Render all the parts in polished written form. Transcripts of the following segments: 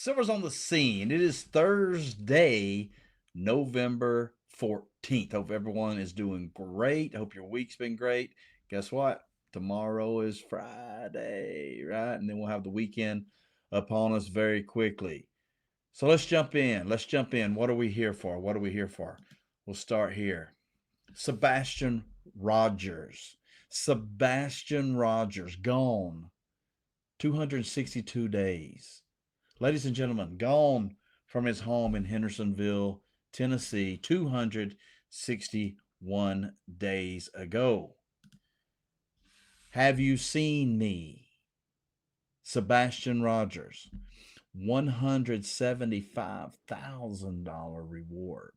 Silver's on the scene. It is Thursday, November 14th. Hope everyone is doing great. Hope your week's been great. Guess what? Tomorrow is Friday, right? And then we'll have the weekend upon us very quickly. So let's jump in. Let's jump in. What are we here for? What are we here for? We'll start here. Sebastian Rogers. Sebastian Rogers, gone 262 days. Ladies and gentlemen, gone from his home in Hendersonville, Tennessee, 261 days ago. Have you seen me? Sebastian Rogers, $175,000 reward.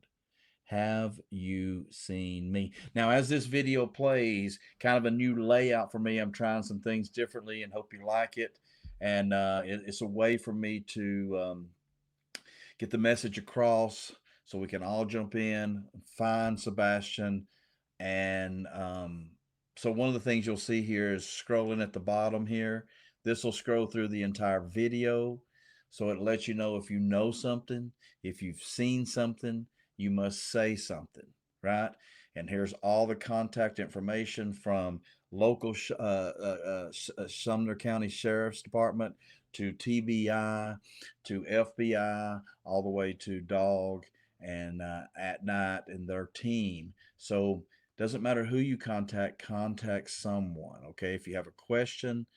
Have you seen me? Now, as this video plays, kind of a new layout for me. I'm trying some things differently and hope you like it. And it's a way for me to get the message across so we can all jump in, find Sebastian. And so one of the things you'll see here is scrolling at the bottom here. This will scroll through the entire video. So it lets you know if you know something, if you've seen something, you must say something, right? And here's all the contact information from local Sumner County Sheriff's Department to TBI to FBI, all the way to Dog and At Night and their team. So doesn't matter who you contact, contact someone. Okay, if you have a question,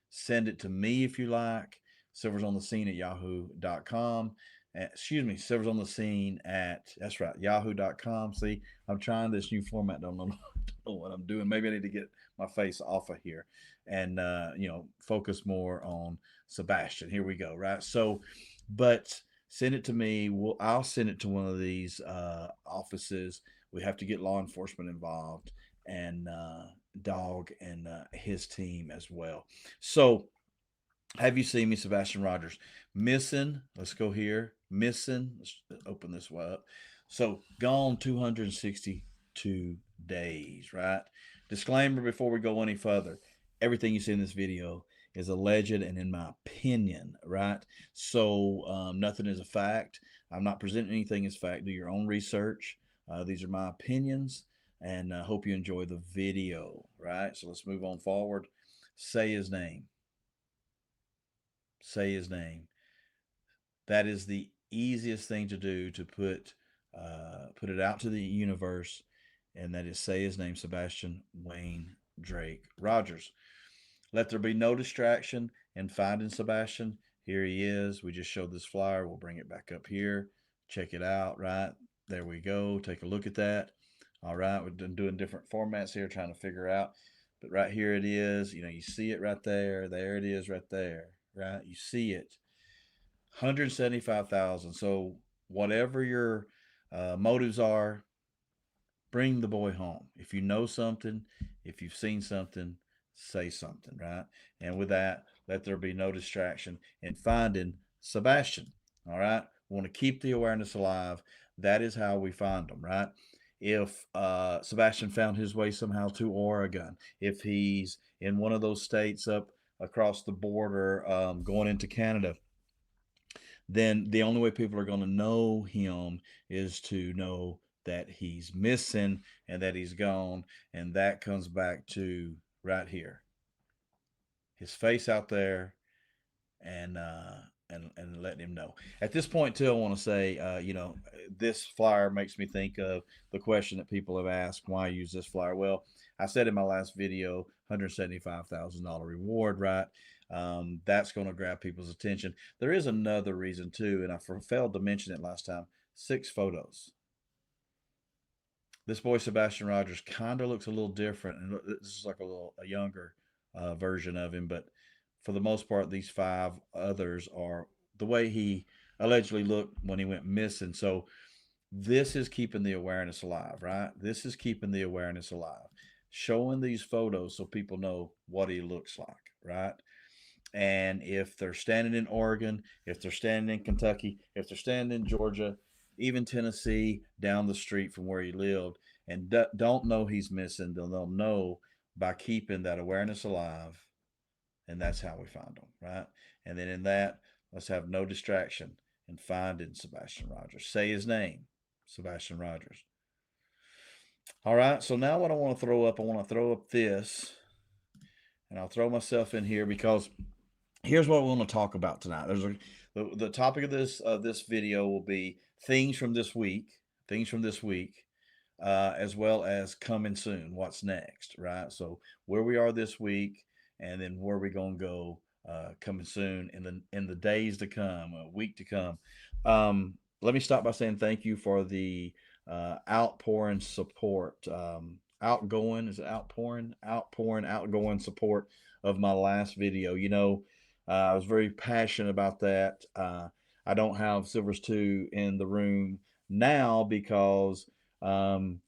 send it to me if you like. Silver's on the scene at yahoo.com. Excuse me, Silver's on the scene at, that's right, yahoo.com. See, I'm trying this new format. Don't know, don't know what I'm doing. Maybe I need to get my face off of here and, focus more on Sebastian. Here we go, right? So, but send it to me. I'll send it to one of these offices. We have to get law enforcement involved and Dog and his team as well. So, have you seen me, Sebastian Rogers? Missing. Let's go here. Missing. Let's open this way up. So, gone 262 days, right? Disclaimer before we go any further, everything you see in this video is alleged and in my opinion, right? So, nothing is a fact. I'm not presenting anything as fact. Do your own research. These are my opinions, and I hope you enjoy the video, right? So, let's move on forward. Say his name. Say his name. That is the easiest thing to do to put it out to the universe, and that is say his name, Sebastian Wayne Drake Rogers. Let there be no distraction in finding Sebastian. Here he is. We just showed this flyer. We'll bring it back up here. Check it out, right? There we go. Take a look at that. All right, we're doing different formats here, trying to figure out. But right here it is. You see it right there. There it is right there, right? You see it. 175,000. So whatever your motives are, bring the boy home. If you know something, if you've seen something, say something, right? And with that, let there be no distraction in finding Sebastian. All right. We want to keep the awareness alive. That is how we find them, right? If Sebastian found his way somehow to Oregon, if he's in one of those states up across the border going into Canada, then the only way people are going to know him is to know that he's missing and that he's gone. And that comes back to right here, his face out there, and letting him know. At this point, too, I want to say, this flyer makes me think of the question that people have asked: why use this flyer? Well, I said in my last video, $175,000 reward, right? That's going to grab people's attention. There is another reason too, and I failed to mention it last time. 6 photos. This boy Sebastian Rogers kind of looks a little different, and this is like a younger version of him. But for the most part, these 5 others are the way he allegedly looked when he went missing. So this is keeping the awareness alive, right? This is keeping the awareness alive, showing these photos so people know what he looks like, right? And if they're standing in Oregon, if they're standing in Kentucky, if they're standing in Georgia, even Tennessee, down the street from where he lived, and don't know he's missing, then they'll know by keeping that awareness alive. And that's how we find them, right? And then in that, Let's have no distraction in finding Sebastian Rogers. Say his name, Sebastian Rogers. All right, so now what I want to throw up, I want to throw up this, and I'll throw myself in here because here's what we want to talk about tonight. The topic of this video will be things from this week, things from this week, as well as coming soon. What's next, right? So where we are this week, and then where we gonna go coming soon in the days to come, a week to come. Let me start by saying thank you for the outpouring support. Outgoing is it outgoing support of my last video. I was very passionate about that. I don't have Silvers 2 in the room now because um,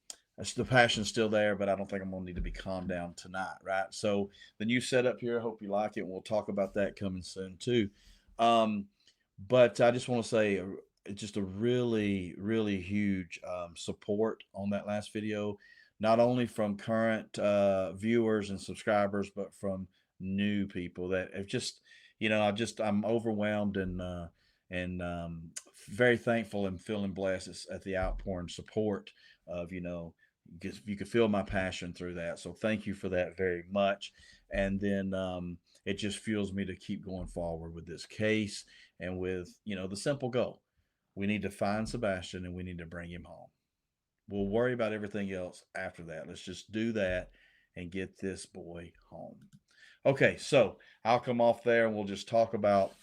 the passion's still there, but I don't think I'm going to need to be calmed down tonight, right? So the new setup here, I hope you like it. We'll talk about that coming soon too. Um, but I just want to say just a really, really huge support on that last video, not only from current viewers and subscribers, but from new people that have just, I'm overwhelmed and very thankful and feeling blessed at the outpouring support of, you could feel my passion through that. So thank you for that very much. And then it just fuels me to keep going forward with this case and with, the simple goal. We need to find Sebastian and we need to bring him home. We'll worry about everything else after that. Let's just do that and get this boy home. Okay, so I'll come off there and we'll just talk about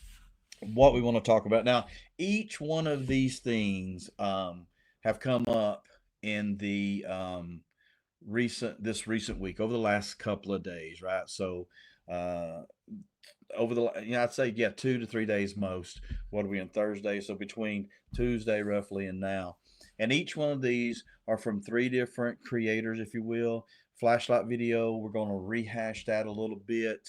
what we want to talk about. Now, each one of these things have come up in the recent week over the last couple of days, right? So uh, over the I'd say 2 to 3 days most. What are we on Thursday? So between Tuesday roughly and now, and each one of these are from three different creators, if you will. Flashlight video. We're going to rehash that a little bit.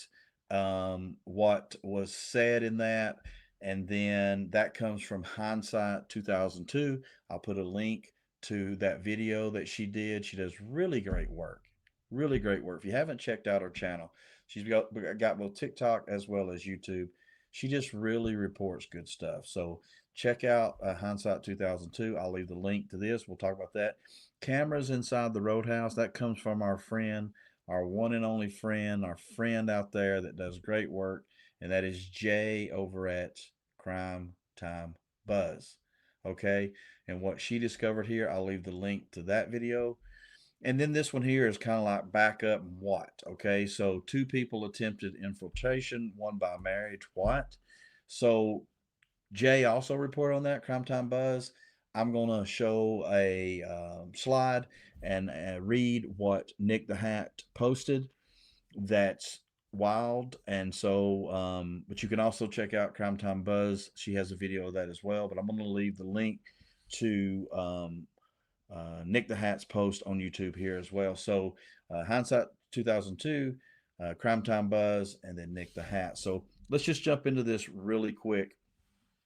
What was said in that, and then that comes from Hindsight 2002. I'll put a link to that video that she did. She does really great work. Really great work. If you haven't checked out her channel, she's got both TikTok as well as YouTube. She just really reports good stuff. So check out Hindsight 2002. I'll leave the link to this. We'll talk about that. Cameras inside the roadhouse. That comes from our friend, our one and only friend, our friend out there that does great work, and that is Jay over at Crime Time Buzz. Okay, and what she discovered here, I'll leave the link to that video. And then this one here is kind of like backup what? Okay, so two people attempted infiltration, one by marriage. What? So Jay also reported on that, Crime Time Buzz. I'm going to show a slide and read what Nick the Hat posted. That's wild. And so, but you can also check out Crime Time Buzz. She has a video of that as well. But I'm going to leave the link to Nick the Hat's post on YouTube here as well. So, Hindsight 2002, Crime Time Buzz, and then Nick the Hat. So, let's just jump into this really quick.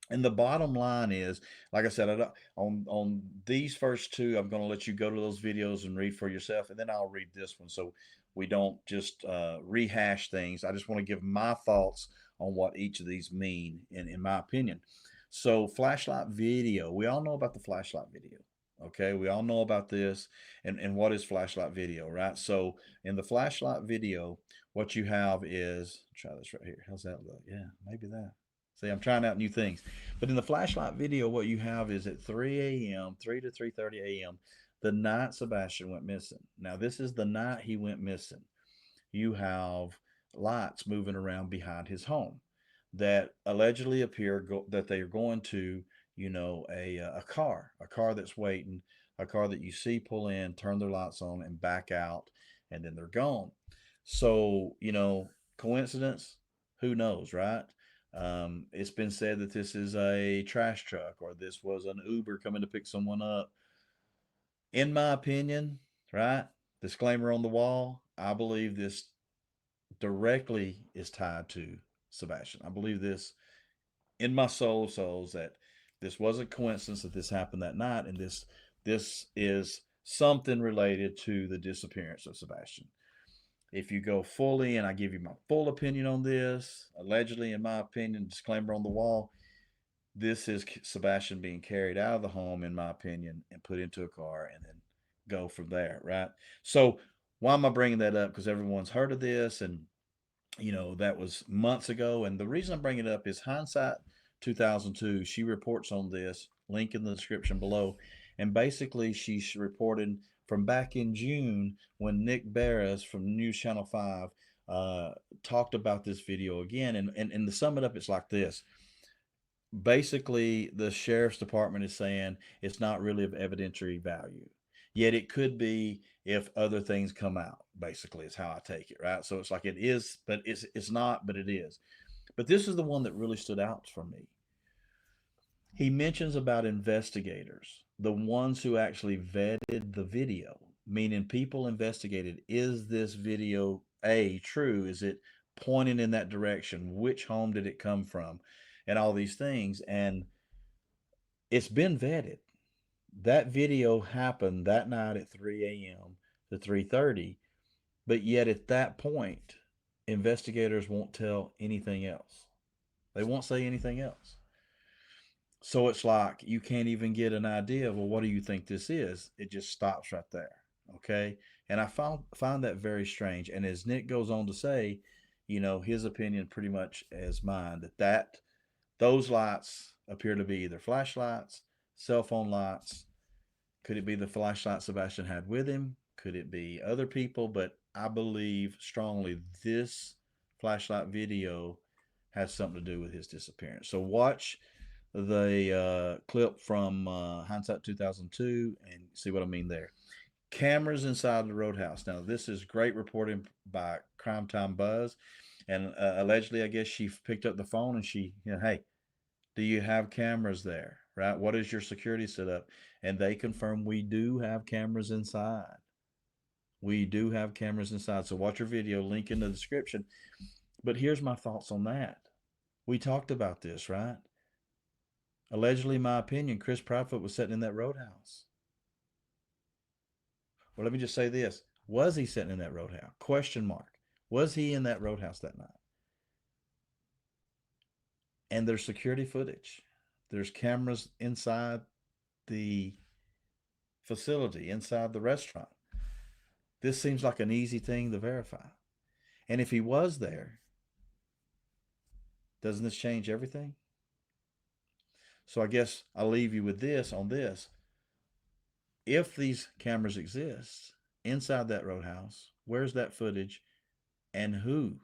And the bottom line is, like I said, on these first two, I'm going to let you go to those videos and read for yourself, and then I'll read this one, so we don't just rehash things. I just want to give my thoughts on what each of these mean, in my opinion. So, flashlight video. We all know about the flashlight video. Okay, we all know about this, and what is flashlight video, right? So, in the flashlight video, what you have is, try this right here. How's that look? Yeah, maybe that. See, I'm trying out new things. But in the flashlight video, what you have is at 3 a.m., 3 to 3:30 a.m., the night Sebastian went missing. Now, this is the night he went missing. You have lights moving around behind his home that allegedly appear that they are going to, a car that's waiting, a car that you see pull in, turn their lights on, and back out, and then they're gone. So, coincidence? Who knows, right? It's been said that this is a trash truck or this was an Uber coming to pick someone up. In my opinion, right? Disclaimer on the wall, I believe this directly is tied to Sebastian. I believe this in my soul of souls that this wasn't coincidence that this happened that night, and this is something related to the disappearance of Sebastian. If you go fully, and I give you my full opinion on this, allegedly, in my opinion, disclaimer on the wall, this is Sebastian being carried out of the home, in my opinion, and put into a car and then go from there, right? So, why am I bringing that up? Because everyone's heard of this, and that was months ago. And the reason I'm bringing it up is hindsight 2002. She reports on this, link in the description below. And basically, she's reporting from back in June when Nick Barris from News Channel 5 talked about this video again. And to sum it up, it's like this. Basically, the sheriff's department is saying it's not really of evidentiary value. Yet it could be if other things come out, basically, is how I take it, right? So it's like it is, but it's not, but it is. But this is the one that really stood out for me. He mentions about investigators, the ones who actually vetted the video, meaning people investigated, is this video A, true? Is it pointing in that direction? Which home did it come from? And all these things. And it's been vetted. That video happened that night at 3 a.m. to 3:30, but yet at that point, investigators won't tell anything else. They won't say anything else. So it's like you can't even get an idea of, well, what do you think this is? It just stops right there. Okay. And I find that very strange. And as Nick goes on to say, his opinion pretty much as mine, that those lights appear to be either flashlights, cell phone lights. Could it be the flashlight Sebastian had with him? Could it be other people? But I believe strongly this flashlight video has something to do with his disappearance. So watch the clip from Hindsight 2002 and see what I mean there. Cameras inside the roadhouse. Now, this is great reporting by Crime Time Buzz. And allegedly, I guess she picked up the phone and she, hey, do you have cameras there? Right? What is your security setup? And they confirm we do have cameras inside. We do have cameras inside. So watch your video, link in the description. But here's my thoughts on that. We talked about this, right? Allegedly, in my opinion, Chris Proudfoot was sitting in that roadhouse. Well, let me just say this. Was he sitting in that roadhouse? Question mark. Was he in that roadhouse that night? And there's security footage. There's cameras inside the facility, inside the restaurant. This seems like an easy thing to verify. And if he was there, doesn't this change everything? So I guess I'll leave you with this on this. If these cameras exist inside that roadhouse, where's that footage? And who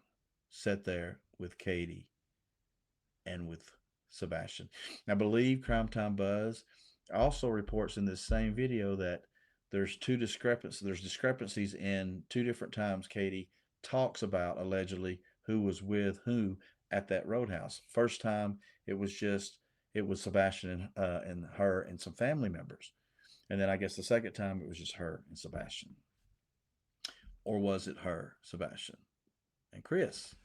sat there with Katie and with Sebastian? I believe Crime Time Buzz also reports in this same video that there's discrepancies in two different times Katie talks about allegedly who was with who at that roadhouse. First time it was Sebastian and her and some family members. And then I guess the second time it was just her and Sebastian. Or was it her, Sebastian, and Chris?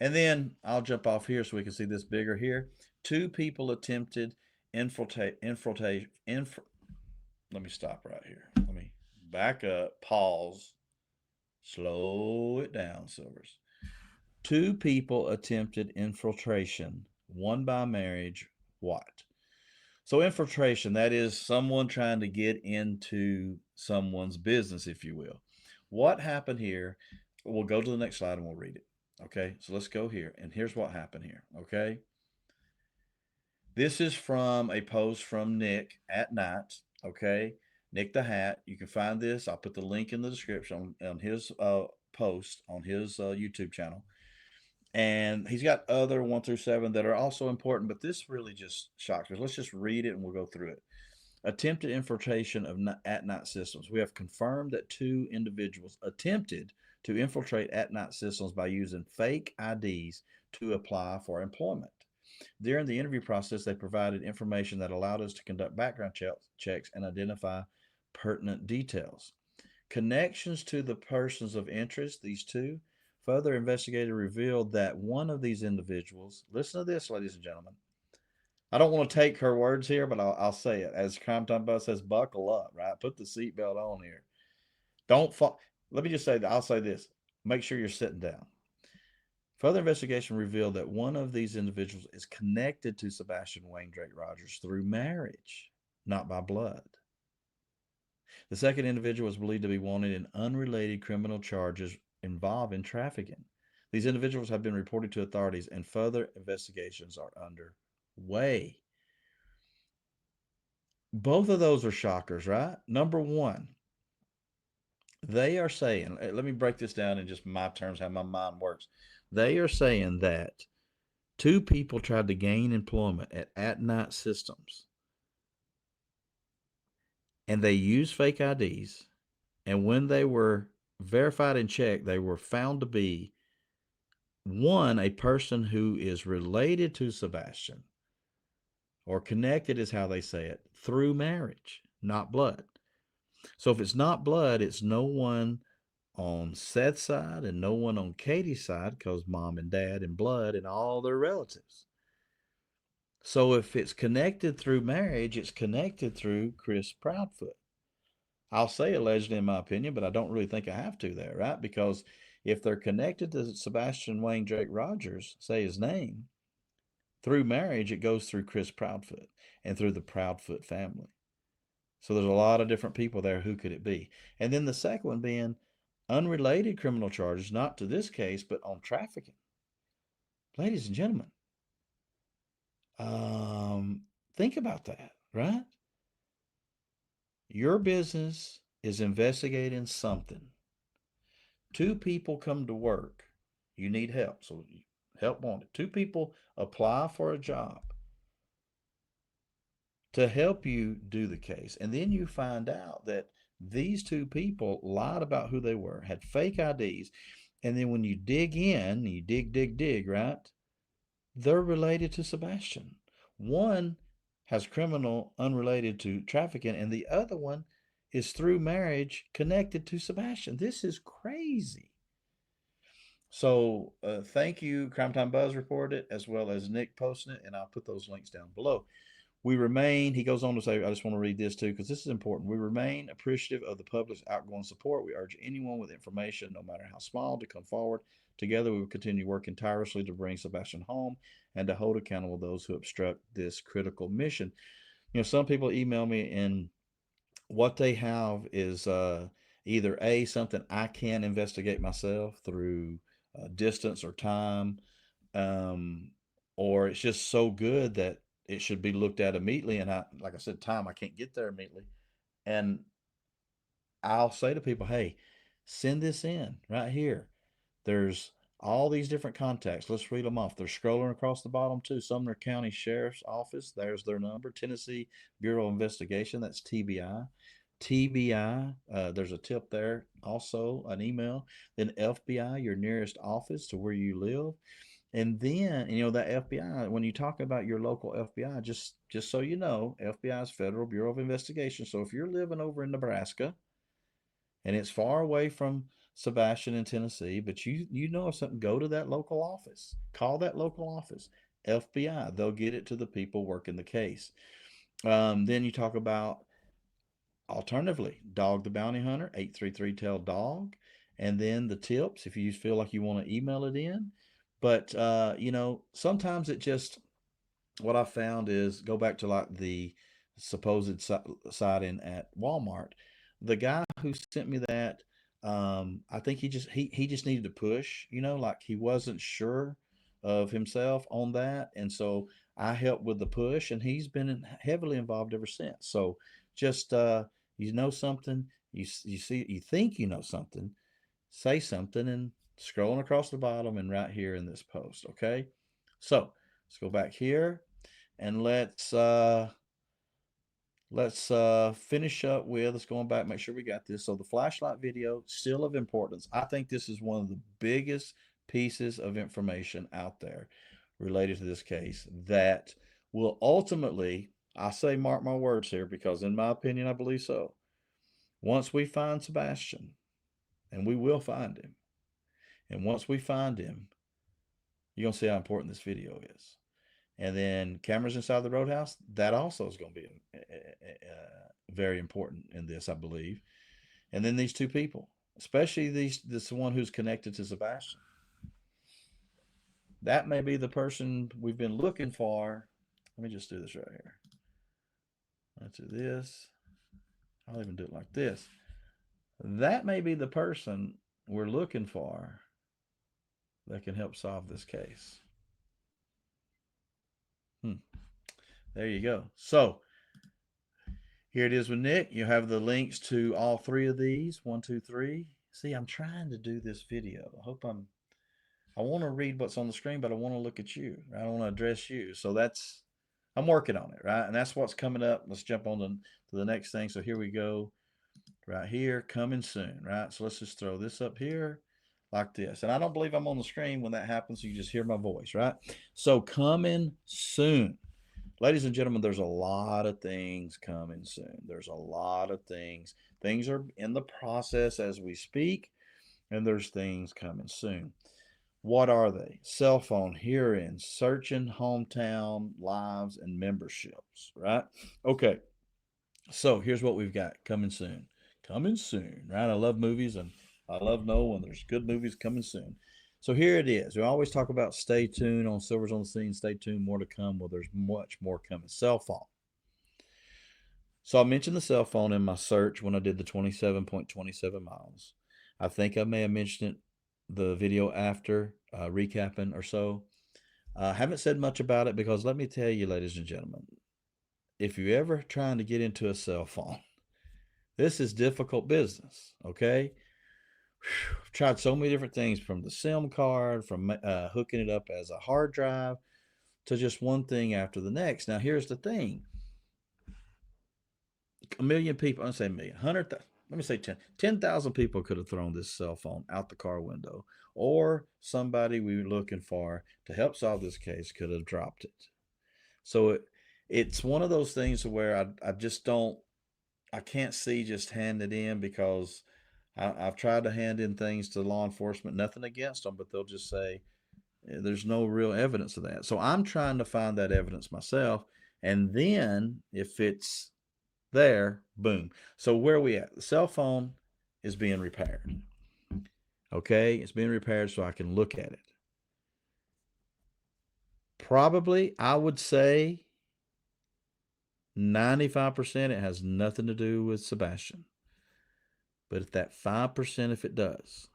And then I'll jump off here so we can see this bigger here. Two people attempted infiltration. Let me stop right here. Let me back up, pause, slow it down, Silvers. Two people attempted infiltration, one by marriage. What? So infiltration, that is someone trying to get into someone's business, if you will. What happened here? We'll go to the next slide and we'll read it. Okay, so let's go here. And here's what happened here. Okay. This is from a post from Nick at night. Okay. Nick the Hat. You can find this. I'll put the link in the description on his post on his YouTube channel. And he's got other 1 through 7 that are also important, but this really just shocks us. Let's just read it and we'll go through it. Attempted infiltration of at-night systems. We have confirmed that two individuals attempted to infiltrate at-night systems by using fake IDs to apply for employment. During the interview process, they provided information that allowed us to conduct background checks and identify pertinent details. Connections to the persons of interest, these two. Further investigator revealed that one of these individuals, listen to this, ladies and gentlemen. I don't want to take her words here, but I'll say it. As Crime Time Buzz says, buckle up, right? Put the seatbelt on here. Don't fall. Let me just say that. I'll say this. make sure you're sitting down. Further investigation revealed that one of these individuals is connected to Sebastian Wayne Drake Rogers through marriage, not by blood. The second individual is believed to be wanted in unrelated criminal charges involving trafficking. These individuals have been reported to authorities and further investigations are underway. Both of those are shockers, right? Number one, they are saying, let me break this down in just my terms, how my mind works. They are saying that two people tried to gain employment at night systems and they used fake IDs. And when they were verified and checked, they were found to be one, a person who is related to Sebastian or connected, is how they say it, through marriage, not blood. So if it's not blood, it's no one on Seth's side and no one on Katie's side because mom and dad and blood and all their relatives. So if it's connected through marriage, it's connected through Chris Proudfoot. I'll say allegedly in my opinion, but I don't really think I have to there, right? Because if they're connected to Sebastian Wayne Drake Rogers, say his name, through marriage, it goes through Chris Proudfoot and through the Proudfoot family. So there's a lot of different people there. Who could it be? And then the second one being unrelated criminal charges, not to this case, but on trafficking. Ladies and gentlemen, think about that, right? Your business is investigating something. Two people come to work. You need help. So help wanted. Two people apply for a job to help you do the case. And then you find out that these two people lied about who they were, had fake IDs. And then when you dig in, you dig, right? They're related to Sebastian. One has criminal unrelated to trafficking, and the other one is through marriage connected to Sebastian. This is crazy. So thank you, Crime Time Buzz reported it, as well as Nick posting it, and I'll put those links down below. We remain, he goes on to say, I just want to read this too, because this is important. We remain appreciative of the public's outgoing support. We urge anyone with information, no matter how small, to come forward. Together, we will continue working tirelessly to bring Sebastian home and to hold accountable those who obstruct this critical mission. You know, some people email me and what they have is either A, something I can investigate myself through distance or time, um, or it's just so good that it should be looked at immediately. And I, like I said, time, I can't get there immediately. And I'll say to people, hey, send this in right here. There's all these different contacts. Let's read them off. They're scrolling across the bottom too. Sumner County Sheriff's Office, there's their number. Tennessee Bureau of Investigation, that's TBI. TBI, there's a tip there. Also, an email. Then FBI, your nearest office to where you live. And then, you know, that FBI, when you talk about your local FBI, just so you know, FBI is Federal Bureau of Investigation. So if you're living over in Nebraska and it's far away from Sebastian in Tennessee, but you know of something, go to that local office. Call that local office. FBI, they'll get it to the people working the case. Then you talk about alternatively, Dog the Bounty Hunter, 833 tell dog. And then the tips, if you feel like you want to email it in. But, you know, sometimes it just, what I found is go back to like the supposed sighting at Walmart. The guy who sent me that, I think he just needed to push, you know, like he wasn't sure of himself on that, and so I helped with the push, and he's been heavily involved ever since. So just you know something, you see, you think you know something, say something, and scrolling across the bottom and right here in this post. Okay, so let's go back here and let's finish up with, let's go on back, make sure we got this. So the flashlight video, still of importance. I think this is one of the biggest pieces of information out there related to this case that will ultimately, I say mark my words here because in my opinion I believe so, once we find Sebastian, and we will find him, and once we find him, you're going to see how important this video is. And then cameras inside the roadhouse, that also is going to be very important in this, I believe. And then these two people. especially this one who's connected to Sebastian. That may be the person we've been looking for. Let me just do this right here. Let's do this. I'll even do it like this. That may be the person we're looking for that can help solve this case. There you go. So here it is with Nick. You have the links to all three of these. 1, 2, 3. See, I'm trying to do this video. I want to read what's on the screen, but I want to look at you. I don't want to address you. So I'm working on it, right? And that's what's coming up. Let's jump on to the next thing. So here we go. Right here, coming soon, right? So let's just throw this up here like this. And I don't believe I'm on the screen when that happens. So you just hear my voice, right? So coming soon. Ladies and gentlemen, there's a lot of things coming soon. There's a lot of things. Things are in the process as we speak, and there's things coming soon. What are they? Cell phone, hearing, searching, hometown, lives, and memberships, right? Okay, so here's what we've got coming soon. Coming soon, right? I love movies and I love knowing when there's good movies coming soon. So here it is. We always talk about stay tuned on Silvers on the Scene, stay tuned, more to come. Well, there's much more coming. Cell phone. So I mentioned the cell phone in my search when I did the 27.27 miles. I think I may have mentioned it the video after recapping or so. I haven't said much about it because let me tell you, ladies and gentlemen, if you're ever trying to get into a cell phone, this is difficult business, okay? I've tried so many different things from the SIM card, from hooking it up as a hard drive, to just one thing after the next. Now, here's the thing. A million people, I say a million, 100,000, let me say 10,000 people could have thrown this cell phone out the car window, or somebody we were looking for to help solve this case could have dropped it. So it's one of those things where I just don't, I can't see just handing it in because I've tried to hand in things to law enforcement, nothing against them, but they'll just say there's no real evidence of that. So I'm trying to find that evidence myself. And then if it's there, boom. So where are we at? The cell phone is being repaired. Okay, it's being repaired so I can look at it. Probably, I would say 95% it has nothing to do with Sebastian. But if that 5%, if it does,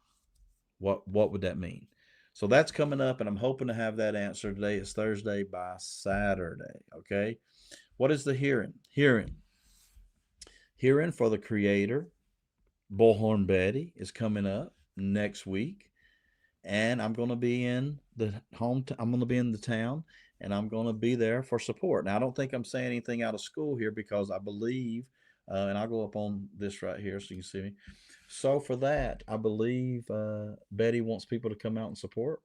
what would that mean? So that's coming up, and I'm hoping to have that answer. Today is Thursday, by Saturday. Okay. What is the hearing? Hearing for the creator, Bullhorn Betty, is coming up next week, and I'm going to be in the I'm going to be in the town, and I'm going to be there for support. Now, I don't think I'm saying anything out of school here because I believe, and I'll go up on this right here so you can see me. So for that, I believe Betty wants people to come out and support,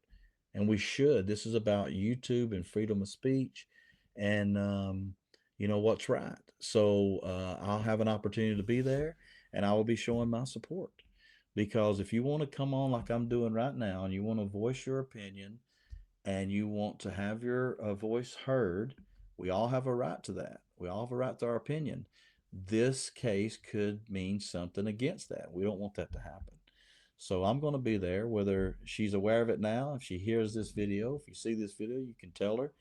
and we should. This is about YouTube and freedom of speech, and what's right. So I'll have an opportunity to be there, and I will be showing my support. Because if you want to come on like I'm doing right now, and you want to voice your opinion, and you want to have your voice heard, we all have a right to that. We all have a right to our opinion. This case could mean something against that. We don't want that to happen. So I'm going to be there, whether she's aware of it now. If she hears this video, if you see this video, you can tell her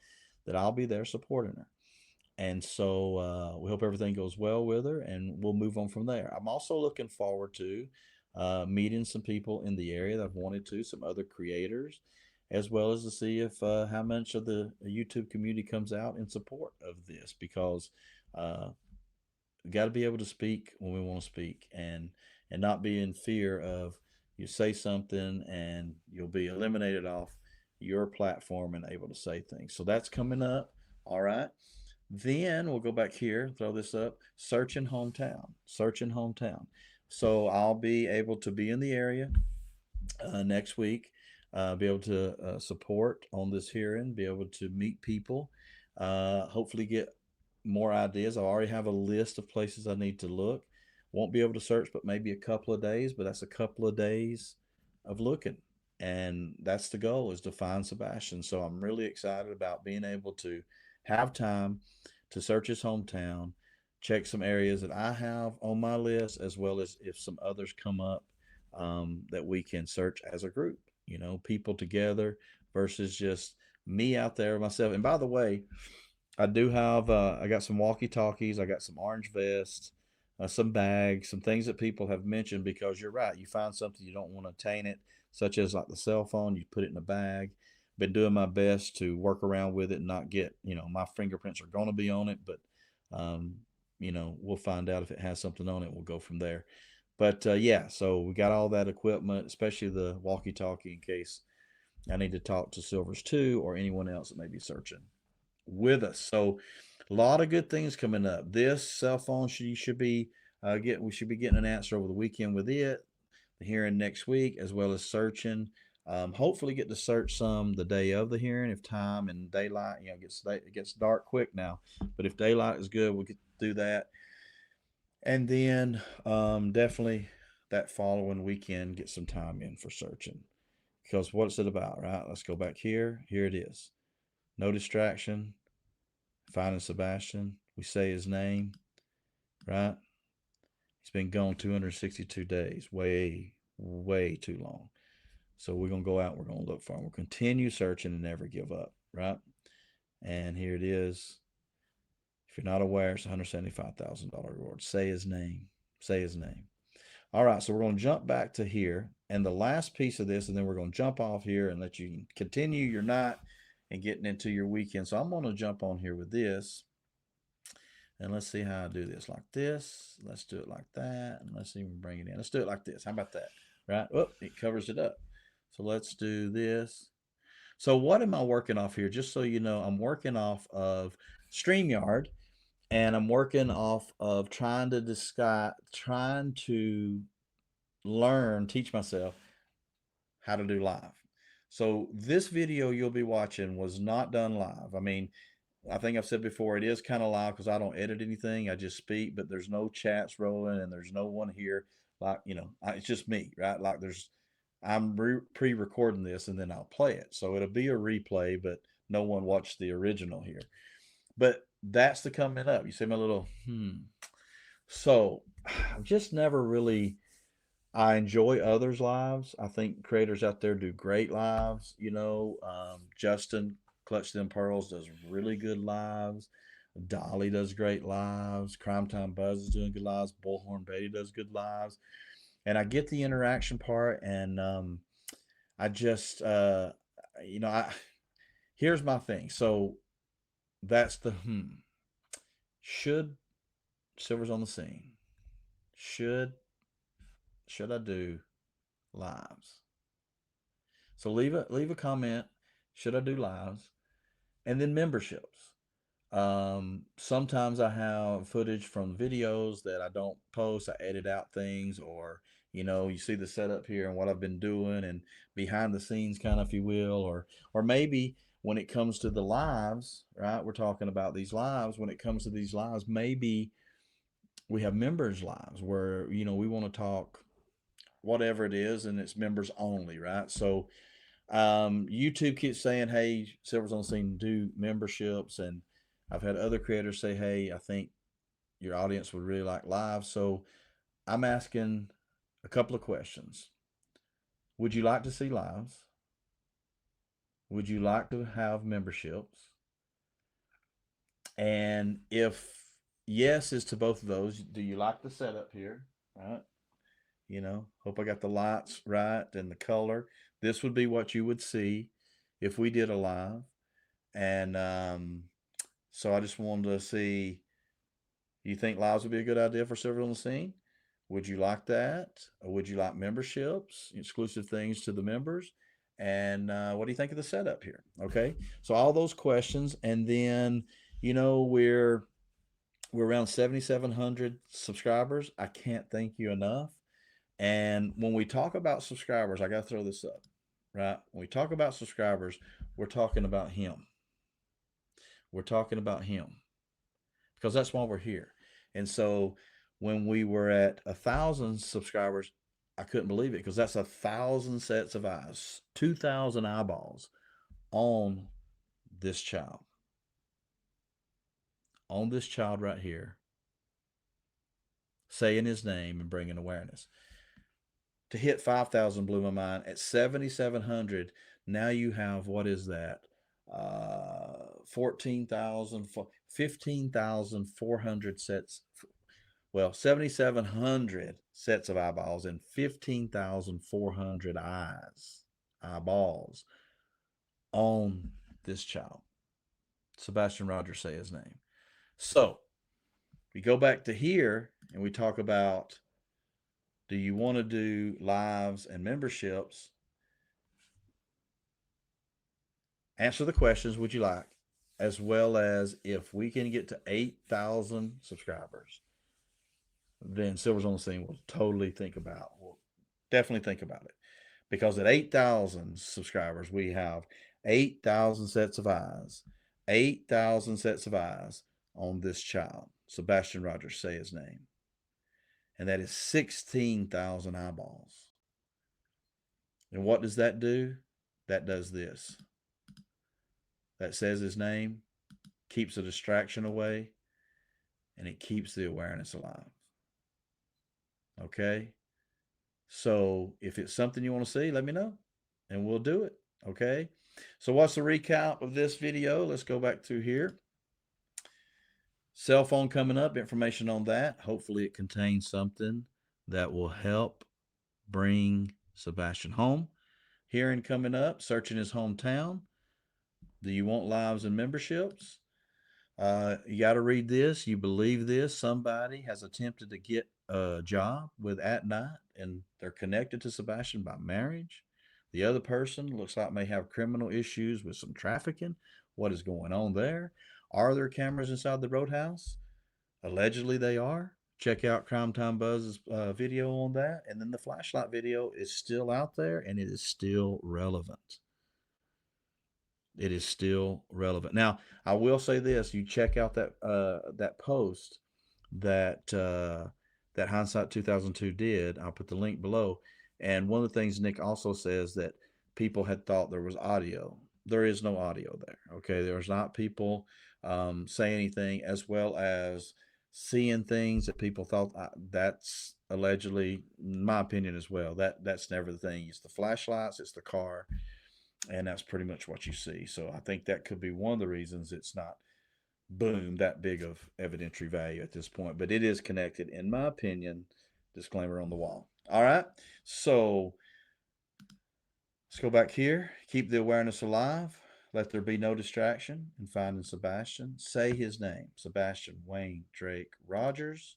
that I'll be there supporting her. And so we hope everything goes well with her, and we'll move on from there. I'm also looking forward to meeting some people in the area that I've wanted to, some other creators, as well as to see if how much of the YouTube community comes out in support of this, because we got to be able to speak when we want to speak, and not be in fear of you say something and you'll be eliminated off your platform and able to say things. So that's coming up. All right. Then we'll go back here, throw this up, searching hometown, searching hometown. So I'll be able to be in the area next week, be able to support on this hearing, be able to meet people, hopefully get more ideas. I already have a list of places I need to look. Won't be able to search, but maybe a couple of days, but that's a couple of days of looking. And that's the goal, is to find Sebastian. So I'm really excited about being able to have time to search his hometown, check some areas that I have on my list, as well as if some others come up that we can search as a group, people together versus just me out there myself. And by the way, I do have, I got some walkie talkies, I got some orange vests, some bags, some things that people have mentioned because you're right. You find something you don't want to taint it, such as like the cell phone, you put it in a bag. Been doing my best to work around with it and not get, my fingerprints are going to be on it, but, um, we'll find out if it has something on it. We'll go from there. But yeah, so we got all that equipment, especially the walkie talkie in case I need to talk to Silvers too or anyone else that may be searching with us. So a lot of good things coming up. This cell phone should be we should be getting an answer over the weekend with it, the hearing next week, as well as searching. Hopefully get to search some the day of the hearing if time and daylight, it gets dark quick now. But if daylight is good, we could do that. And then definitely that following weekend, get some time in for searching. Because what's it about, right? Let's go back here. Here it is. No distraction. Finding Sebastian. We say his name, right? He's been gone 262 days. Way, way too long. So we're going to go out. We're going to look for him. We'll continue searching and never give up, right? And here it is. If you're not aware, it's a $175,000 reward. Say his name. Say his name. All right, so we're going to jump back to here. And the last piece of this, and then we're going to jump off here and let you continue your night and getting into your weekend. So I'm going to jump on here with this. And let's see how I do this. Like this. Let's do it like that. And let's even bring it in. Let's do it like this. How about that? Right? Oh, it covers it up. So let's do this. So what am I working off here? Just so you know, I'm working off of StreamYard, and I'm working off of trying to teach myself how to do live. So this video you'll be watching was not done live. I mean, I think I've said before, it is kind of live because I don't edit anything. I just speak, but there's no chats rolling and there's no one here. Like, it's just me, right? Like I'm pre-recording this and then I'll play it. So it'll be a replay, but no one watched the original here. But that's the coming up. You see my little. So I've just never really. I enjoy others' lives. I think creators out there do great lives. Justin Clutch Them Pearls does really good lives. Dolly does great lives. Crime Time Buzz is doing good lives. Bullhorn Betty does good lives. And I get the interaction part, and I just, here's my thing. So that's the should Silver's on the scene. Should I do lives? So leave a comment. Should I do lives? And then memberships. Sometimes I have footage from videos that I don't post. I edit out things, or you see the setup here and what I've been doing, and behind the scenes, kind of, if you will, or maybe when it comes to the lives, right? We're talking about these lives. When it comes to these lives, maybe we have members lives where we want to talk whatever it is, and it's members only, right? So YouTube keeps saying, hey, Silver's on the scene, do memberships. And I've had other creators say, hey, I think your audience would really like live. So I'm asking a couple of questions. Would you like to see lives? Would you like to have memberships? And if yes is to both of those, do you like the setup here? Right? Hope I got the lights right and the color. This would be what you would see if we did a live. And so I just wanted to see, you think lives would be a good idea for Silver on the Scene? Would you like that? Or would you like memberships, exclusive things to the members? And what do you think of the setup here? Okay, so all those questions, and then we're around 7,700 subscribers. I can't thank you enough. And when we talk about subscribers, I got to throw this up, right? When we talk about subscribers, we're talking about him. We're talking about him because that's why we're here. And so when we were at 1,000 subscribers, I couldn't believe it because that's 1,000 sets of eyes, 2,000 eyeballs on this child, right here, saying his name and bringing awareness. To hit 5,000 blew my mind. At 7,700, now you have, what is that? 14,000, 15,400 sets. Well, 7,700 sets of eyeballs and 15,400 eyeballs on this child. Sebastian Rogers, say his name. So we go back to here and we talk about, do you want to do lives and memberships? Answer the questions, would you like? As well as, if we can get to 8,000 subscribers, then Silver's on the Scene will totally think about, will definitely think about it. Because at 8,000 subscribers, we have 8,000 sets of eyes, 8,000 sets of eyes on this child. Sebastian Rogers, say his name. And that is 16,000 eyeballs. And what does that do? That does this. That says his name, keeps a distraction away, and it keeps the awareness alive. Okay? So if it's something you want to see, let me know and we'll do it. Okay? So what's the recap of this video? Let's go back through here. Cell phone coming up, information on that. Hopefully it contains something that will help bring Sebastian home. Hearing coming up, searching his hometown. Do you want lives and memberships? You got to read this. You believe this. Somebody has attempted to get a job with At Night, and they're connected to Sebastian by marriage. The other person looks like may have criminal issues with some trafficking. What is going on there? Are there cameras inside the roadhouse? Allegedly, they are. Check out Crime Time Buzz's video on that. And then the flashlight video is still out there, and it is still relevant. It is still relevant. Now, I will say this: you check out that post that that Hindsight 2002 did. I'll put the link below. And one of the things Nick also says, that people had thought there was audio. There is no audio there. Okay, there's not people say anything, as well as seeing things that people thought. That's allegedly, in my opinion as well. That's never the thing. It's the flashlights. It's the car. And that's pretty much what you see. So I think that could be one of the reasons it's not, boom, that big of evidentiary value at this point. But it is connected, in my opinion. Disclaimer on the wall. All right. So let's go back here. Keep the awareness alive. Let there be no distraction in finding Sebastian. Say his name: Sebastian Wayne Drake Rogers.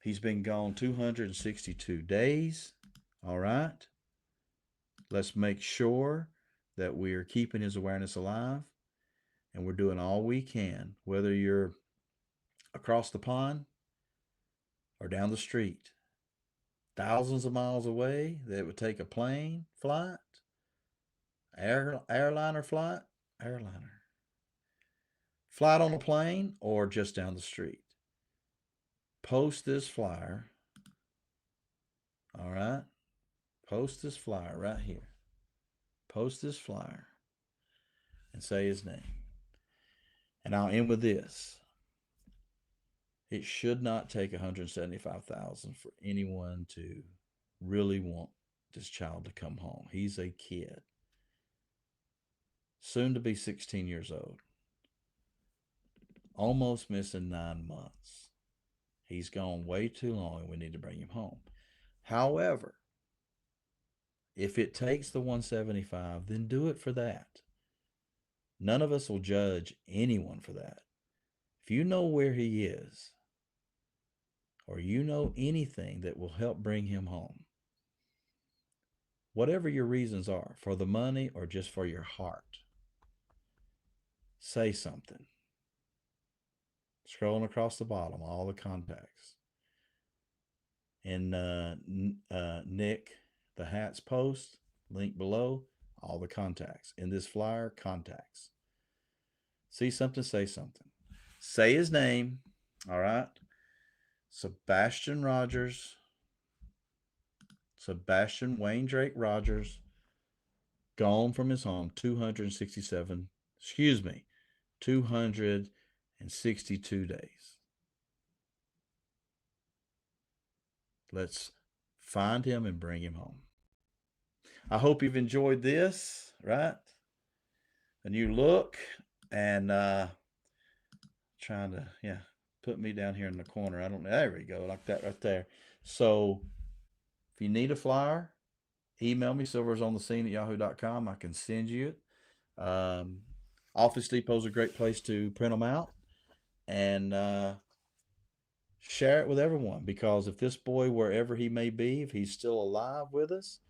He's been gone 262 days. All right. Let's make sure that we are keeping his awareness alive, and we're doing all we can, whether you're across the pond or down the street, thousands of miles away, that would take a plane flight, airliner flight, flight on a plane, or just down the street. Post this flyer. All right. Post this flyer right here. Post this flyer and say his name. And I'll end with this. It should not take 175,000 for anyone to really want this child to come home. He's a kid, soon to be 16 years old, almost missing 9 months. He's gone way too long, and we need to bring him home. However, if it takes the 175, then do it for that. None of us will judge anyone for that. If you know where he is, or you know anything that will help bring him home, whatever your reasons are, for the money or just for your heart, say something. Scrolling across the bottom, all the contacts. In Nick the Hat's post, link below, all the contacts. In this flyer, contacts. See something, say something. Say his name, all right? Sebastian Rogers. Sebastian Wayne Drake Rogers, gone from his home 262 days. Let's Find him and bring him home. I hope you've enjoyed this, right? A new look and trying to, yeah, put me down here in the corner. I don't know. There we go, like that right there. So if you need a flyer, email me, silversonthescene@yahoo.com. I can send you it. Office Depot is a great place to print them out and share it with everyone because if this boy, wherever he may be, if he's still alive with us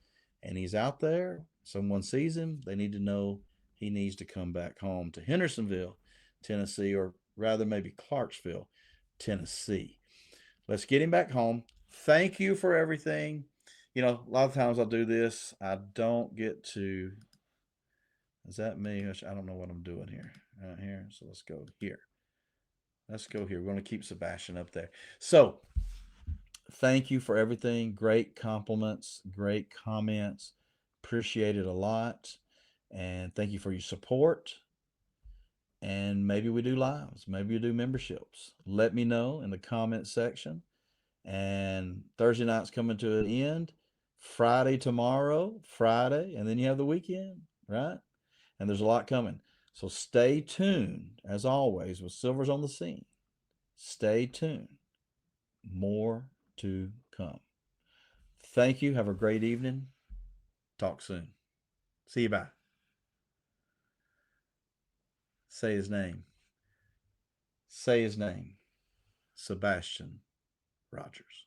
and he's out there, someone sees him, they need to know he needs to come back home to Hendersonville, Tennessee, or rather maybe Clarksville, Tennessee. Let's get him back home. Thank you for everything. You know, a lot of times I'll do this. I don't get to. Is that me? I don't know what I'm doing here. Right here. So let's go here. Let's go here. We're going to keep Sebastian up there. So thank you for everything. Great compliments, great comments. Appreciate it a lot. And thank you for your support. And maybe we do lives, maybe we do memberships. Let me know in the comment section. And Thursday night's coming to an end. Friday tomorrow, Friday, and then you have the weekend, right? And there's a lot coming. So stay tuned, as always, with Silvers on the Scene. Stay tuned. More to come. Thank you. Have a great evening. Talk soon. See you. Bye. Say his name. Say his name. Sebastian Rogers.